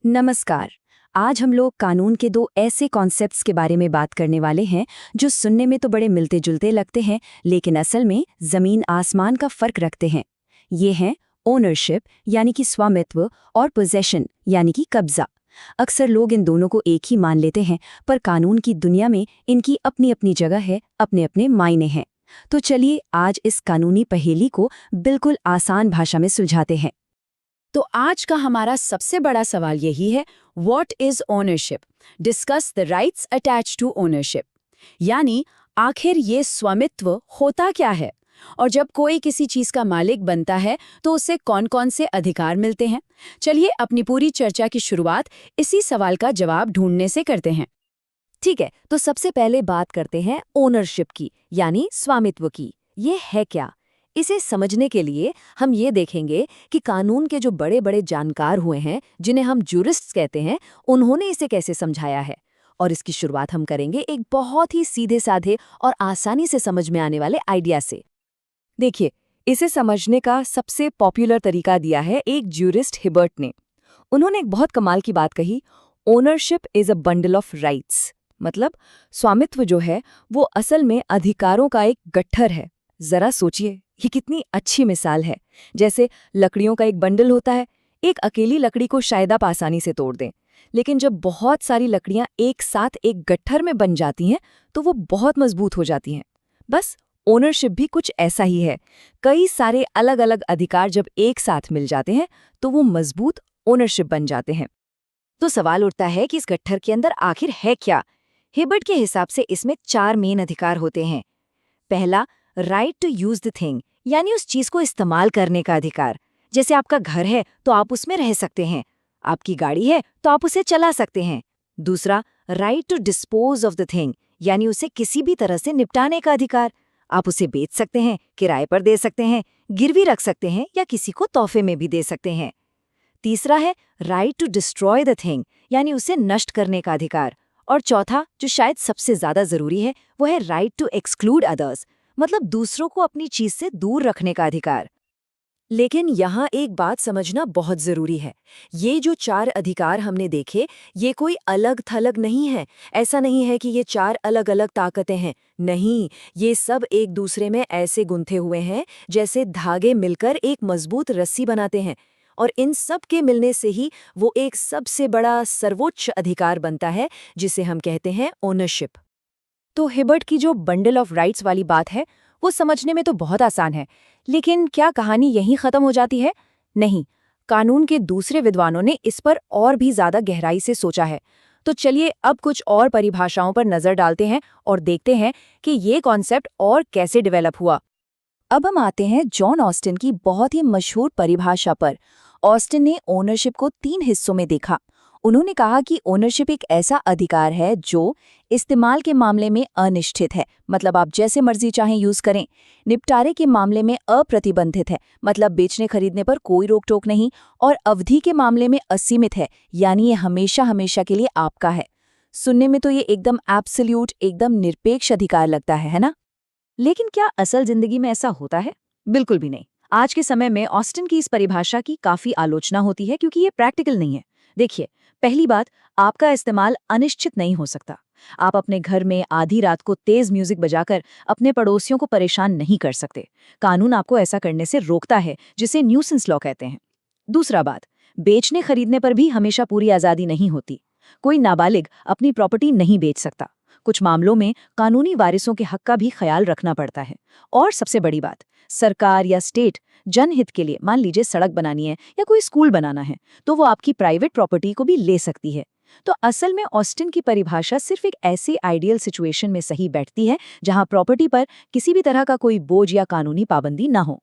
नमस्कार। आज हम लोग कानून के दो ऐसे कॉन्सेप्ट्स के बारे में बात करने वाले हैं जो सुनने में तो बड़े मिलते जुलते लगते हैं, लेकिन असल में जमीन आसमान का फर्क रखते हैं। ये हैं ओनरशिप यानी कि स्वामित्व और पोजेशन यानी कि कब्जा। अक्सर लोग इन दोनों को एक ही मान लेते हैं, पर कानून की दुनिया में इनकी अपनी अपनी जगह है, अपने अपने मायने हैं। तो चलिए आज इस कानूनी पहेली को बिल्कुल आसान भाषा में सुलझाते हैं। तो आज का हमारा सबसे बड़ा सवाल यही है, what is ownership? Discuss the rights attach to ownership. यानी आखिर ये स्वामित्व होता क्या है, और जब कोई किसी चीज का मालिक बनता है तो उसे कौन कौन से अधिकार मिलते हैं। चलिए अपनी पूरी चर्चा की शुरुआत इसी सवाल का जवाब ढूंढने से करते हैं। ठीक है, तो सबसे पहले बात करते हैं ओनरशिप की, यानी स्वामित्व की। ये है क्या? इसे समझने के लिए हम ये देखेंगे कि कानून के जो बड़े बड़े जानकार हुए हैं, जिन्हें हम जूरिस्ट्स कहते हैं, उन्होंने इसे कैसे समझाया है। और इसकी शुरुआत हम करेंगे एक बहुत ही सीधे साधे और आसानी से समझ में आने वाले आइडिया से। देखिए, इसे समझने का सबसे पॉपुलर तरीका दिया है एक जूरिस्ट हिबर्ट ने। उन्होंने एक बहुत कमाल की बात कही, ownership is a bundle of rights. मतलब स्वामित्व जो है वो असल में अधिकारों का एक गट्ठर है। जरा सोचिए, ये कितनी अच्छी मिसाल है। जैसे लकड़ियों का एक बंडल होता है, एक अकेली लकड़ी को शायद आप आसानी से तोड़ दें, लेकिन जब बहुत सारी लकड़ियां एक साथ एक गट्ठर में बन जाती हैं तो वो बहुत मजबूत हो जाती हैं। बस ओनरशिप भी कुछ ऐसा ही है। कई सारे अलग अलग अधिकार जब एक साथ मिल जाते हैं तो वो मजबूत ओनरशिप बन जाते हैं। तो सवाल उठता है कि इस गट्ठर के अंदर आखिर है क्या। हिबर्ट के हिसाब से इसमें 4 मेन अधिकार होते हैं। पहला, right to use the thing, यानी उस चीज को इस्तेमाल करने का अधिकार। जैसे आपका घर है तो आप उसमें रह सकते हैं, आपकी गाड़ी है तो आप उसे चला सकते हैं। दूसरा, right to dispose of the thing, यानी उसे किसी भी तरह से निपटाने का अधिकार। आप उसे बेच सकते हैं, किराए पर दे सकते हैं, गिरवी रख सकते हैं या किसी को तोहफे में भी दे सकते हैं। तीसरा है right to destroy the thing, यानी उसे नष्ट करने का अधिकार। और चौथा, जो शायद सबसे ज्यादा जरूरी है, वो है राइट टू एक्सक्लूड अदर्स, मतलब दूसरों को अपनी चीज से दूर रखने का अधिकार। लेकिन यहाँ एक बात समझना बहुत जरूरी है। ये जो 4 अधिकार हमने देखे, ये कोई अलग थलग नहीं है। ऐसा नहीं है कि ये 4 अलग अलग ताकतें हैं। नहीं, ये सब एक दूसरे में ऐसे गुंथे हुए हैं जैसे धागे मिलकर एक मजबूत रस्सी बनाते हैं। और इन सब के मिलने से ही वो एक सबसे बड़ा सर्वोच्च अधिकार बनता है, जिसे हम कहते हैं ओनरशिप। तो हिबर्ट की जो बंडल ऑफ राइट्स वाली बात है, वो समझने में तो बहुत आसान है, लेकिन क्या कहानी यहीं खत्म हो जाती है? नहीं, कानून के दूसरे विद्वानों ने इस पर और भी ज्यादा गहराई से सोचा है। तो चलिए अब कुछ और परिभाषाओं पर नजर डालते हैं और देखते हैं कि ये कॉन्सेप्ट और कैसे डेवलप हुआ। अब हम आते हैं जॉन ऑस्टिन की बहुत ही मशहूर परिभाषा पर। ऑस्टिन ने ओनरशिप को 3 हिस्सों में देखा। उन्होंने कहा कि ओनरशिप एक ऐसा अधिकार है जो इस्तेमाल के मामले में अनिश्चित है, मतलब आप जैसे मर्जी चाहें यूज करें। निपटारे के मामले में अप्रतिबंधित है, मतलब बेचने खरीदने पर कोई रोक टोक नहीं। और अवधि के मामले में असीमित है, यानी ये हमेशा हमेशा के लिए आपका है। सुनने में तो ये एकदम एब्सोल्यूट, एकदम निरपेक्ष अधिकार लगता है ना? लेकिन क्या असल जिंदगी में ऐसा होता है? बिल्कुल भी नहीं। आज के समय में ऑस्टिन की इस परिभाषा की काफी आलोचना होती है, क्योंकि ये प्रैक्टिकल नहीं है। देखिए, पहली बात, आपका इस्तेमाल अनिश्चित नहीं हो सकता। आप अपने घर में आधी रात को तेज म्यूजिक बजाकर अपने पड़ोसियों को परेशान नहीं कर सकते। कानून आपको ऐसा करने से रोकता है, जिसे न्यूसेंस लॉ कहते हैं। दूसरा बात, बेचने खरीदने पर भी हमेशा पूरी आजादी नहीं होती। कोई नाबालिग अपनी प्रॉपर्टी नहीं बेच सकता। कुछ मामलों में कानूनी वारिसों के हक का भी ख्याल रखना पड़ता है। और सबसे बड़ी बात, सरकार या स्टेट जनहित के लिए, मान लीजिए सड़क बनानी है या कोई स्कूल बनाना है, तो वो आपकी प्राइवेट प्रॉपर्टी को भी ले सकती है। तो असल में ऑस्टिन की परिभाषा सिर्फ एक ऐसी आइडियल सिचुएशन में सही बैठती है जहां प्रॉपर्टी पर किसी भी तरह का कोई बोझ या कानूनी पाबंदी ना हो।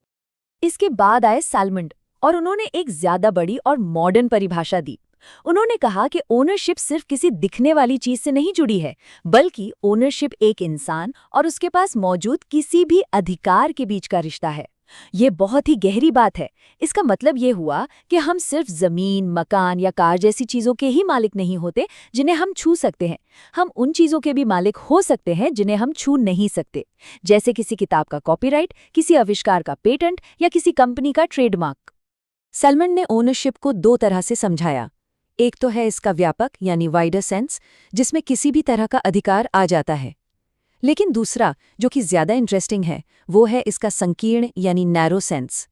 इसके बाद आए साल्मंड, और उन्होंने एक ज्यादा बड़ी और मॉडर्न परिभाषा दी। उन्होंने कहा कि ओनरशिप सिर्फ किसी दिखने वाली चीज से नहीं जुड़ी है, बल्कि ओनरशिप एक इंसान और उसके पास मौजूद किसी भी अधिकार के बीच का रिश्ता है। ये बहुत ही गहरी बात है। इसका मतलब ये हुआ कि हम सिर्फ जमीन, मकान या कार जैसी चीजों के ही मालिक नहीं होते जिन्हें हम छू सकते हैं। हम उन चीजों के भी मालिक हो सकते हैं जिन्हें हम छू नहीं सकते, जैसे किसी किताब का कॉपीराइट, किसी आविष्कार का पेटेंट या किसी कंपनी का ट्रेडमार्क। सैल्मन ने ओनरशिप को 2 तरह से समझाया। एक तो है इसका व्यापक यानी वाइडर सेंस, जिसमें किसी भी तरह का अधिकार आ जाता है। लेकिन दूसरा, जो कि ज्यादा इंटरेस्टिंग है, वो है इसका संकीर्ण यानी नैरो सेंस।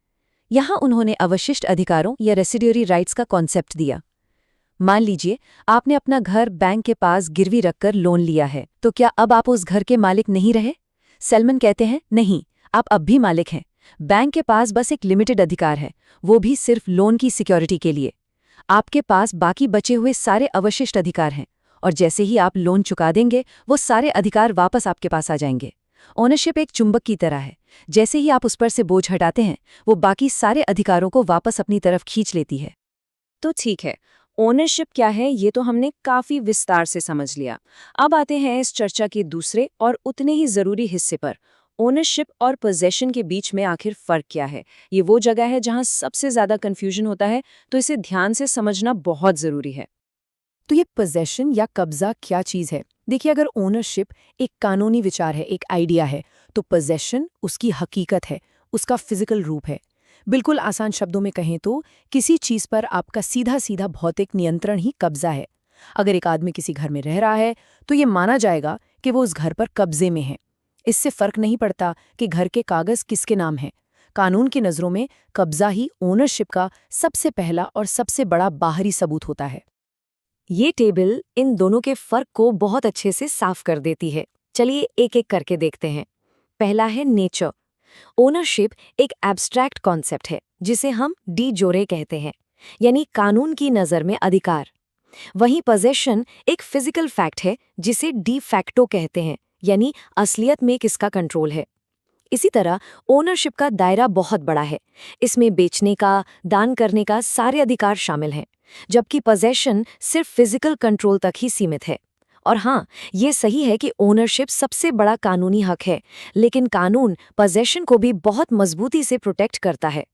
यहाँ उन्होंने अवशिष्ट अधिकारों या रेसिड्यूरी राइट्स का कॉन्सेप्ट दिया। मान लीजिए आपने अपना घर बैंक के पास गिरवी रखकर लोन लिया है, तो क्या अब आप उस घर के मालिक नहीं रहे? सेल्मन कहते हैं नहीं, आप अब भी मालिक हैं। बैंक के पास बस एक लिमिटेड अधिकार है, वो भी सिर्फ लोन की सिक्योरिटी के लिए। आपके पास बाकी बचे हुए सारे अवशिष्ट अधिकार हैं, और जैसे ही आप लोन चुका देंगे वो सारे अधिकार वापस आपके पास आ जाएंगे। ओनरशिप एक चुंबक की तरह है, जैसे ही आप उस पर से बोझ हटाते हैं वो बाकी सारे अधिकारों को वापस अपनी तरफ खींच लेती है। तो ठीक है, ओनरशिप क्या है ये तो हमने काफी विस्तार से समझ लिया। अब आते हैं इस चर्चा के दूसरे और उतने ही जरूरी हिस्से पर। ओनरशिप और पोजेशन के बीच में आखिर फर्क क्या है? ये वो जगह है जहां सबसे ज्यादा कंफ्यूजन होता है, तो इसे ध्यान से समझना बहुत जरूरी है। तो ये पोजेशन या कब्जा क्या चीज है? देखिए, अगर ओनरशिप एक कानूनी विचार है, एक आइडिया है, तो पोजेशन उसकी हकीकत है, उसका फिजिकल रूप है। बिल्कुल आसान शब्दों में कहें तो किसी चीज पर आपका सीधा सीधा भौतिक नियंत्रण ही कब्जा है। अगर एक आदमी किसी घर में रह रहा है तो ये माना जाएगा कि वो उस घर पर कब्जे में है। इससे फर्क नहीं पड़ता कि घर के कागज किसके नाम हैं। कानून की नज़रों में कब्जा ही ओनरशिप का सबसे पहला और सबसे बड़ा बाहरी सबूत होता है। ये टेबल इन दोनों के फर्क को बहुत अच्छे से साफ कर देती है। चलिए एक एक करके देखते हैं। पहला है नेचर। ओनरशिप एक एब्स्ट्रैक्ट कॉन्सेप्ट है जिसे हम डी जोरे कहते हैं, यानी कानून की नज़र में अधिकार। वहीं पोजेशन एक फिजिकल फैक्ट है जिसे डी फैक्टो कहते हैं, यानी असलियत में किसका कंट्रोल है। इसी तरह ओनरशिप का दायरा बहुत बड़ा है, इसमें बेचने का, दान करने का सारे अधिकार शामिल हैं, जबकि पोजेशन सिर्फ फिजिकल कंट्रोल तक ही सीमित है। और हाँ, ये सही है कि ओनरशिप सबसे बड़ा कानूनी हक है, लेकिन कानून पोजेशन को भी बहुत मजबूती से प्रोटेक्ट करता है।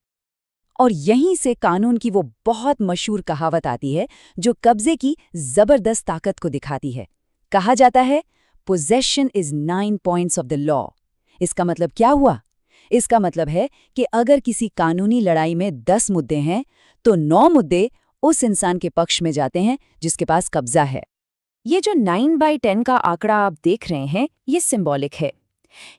और यहीं से कानून की वो बहुत मशहूर कहावत आती है जो कब्जे की जबरदस्त ताकत को दिखाती है। कहा जाता है, possession is 9 points of the law. इसका मतलब क्या हुआ? इसका मतलब है कि अगर किसी कानूनी लड़ाई में 10 मुद्दे हैं तो 9 मुद्दे उस इंसान के पक्ष में जाते हैं जिसके पास कब्जा है। ये जो 9/10 का आंकड़ा आप देख रहे हैं, ये सिंबॉलिक है।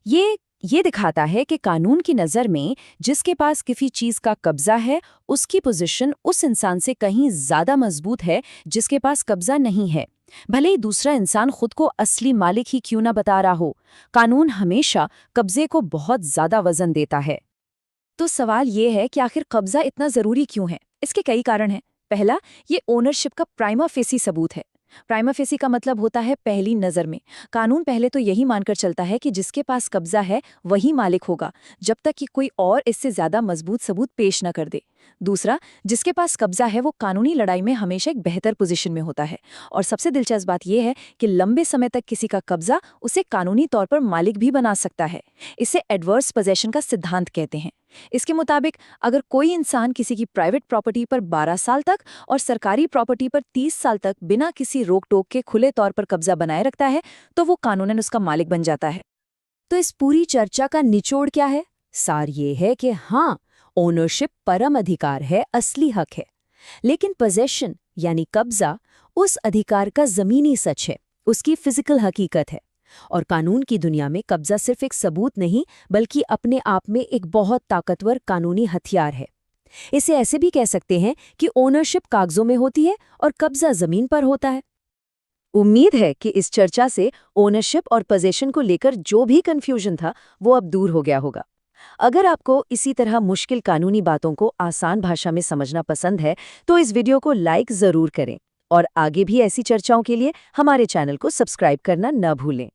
ये दिखाता है कि कानून की नज़र में जिसके पास किसी चीज़ का कब्जा है, उसकी पोजीशन उस इंसान से कहीं ज़्यादा मजबूत है जिसके पास कब्जा नहीं है, भले ही दूसरा इंसान खुद को असली मालिक ही क्यों ना बता रहा हो। कानून हमेशा कब्जे को बहुत ज़्यादा वजन देता है। तो सवाल ये है कि आखिर कब्जा इतना ज़रूरी क्यों है? इसके कई कारण हैं। पहला, ये ओनरशिप का प्राइमा फेसी सबूत है। प्राइमा फेसी का मतलब होता है पहली नज़र में। कानून पहले तो यही मानकर चलता है कि जिसके पास कब्जा है वही मालिक होगा, जब तक कि कोई और इससे ज़्यादा मजबूत सबूत पेश न कर दे। दूसरा, जिसके पास कब्जा है वो कानूनी लड़ाई में हमेशा एक बेहतर पोजीशन में होता है। और सबसे दिलचस्प बात यह है कि लंबे समय तक किसी का कब्जा उसे कानूनी तौर पर मालिक भी बना सकता है। इसे एडवर्स पोजेशन का सिद्धांत कहते हैं। इसके मुताबिक अगर कोई इंसान किसी की प्राइवेट प्रॉपर्टी पर 12 साल तक और सरकारी प्रॉपर्टी पर 30 साल तक बिना किसी रोक टोक के खुले तौर पर कब्जा बनाए रखता है, तो वो कानूनन उसका मालिक बन जाता है। तो इस पूरी चर्चा का निचोड़ क्या है? सार ये है कि हाँ, ओनरशिप परम अधिकार है, असली हक है, लेकिन पोजेशन यानी कब्जा उस अधिकार का जमीनी सच है, उसकी फिजिकल हकीकत है। और कानून की दुनिया में कब्जा सिर्फ एक सबूत नहीं, बल्कि अपने आप में एक बहुत ताकतवर कानूनी हथियार है। इसे ऐसे भी कह सकते हैं कि ओनरशिप कागजों में होती है और कब्जा जमीन पर होता है। उम्मीद है कि इस चर्चा से ओनरशिप और पोजेशन को लेकर जो भी कंफ्यूजन था वो अब दूर हो गया होगा। अगर आपको इसी तरह मुश्किल कानूनी बातों को आसान भाषा में समझना पसंद है तो इस वीडियो को लाइक जरूर करें और आगे भी ऐसी चर्चाओं के लिए हमारे चैनल को सब्सक्राइब करना न भूलें।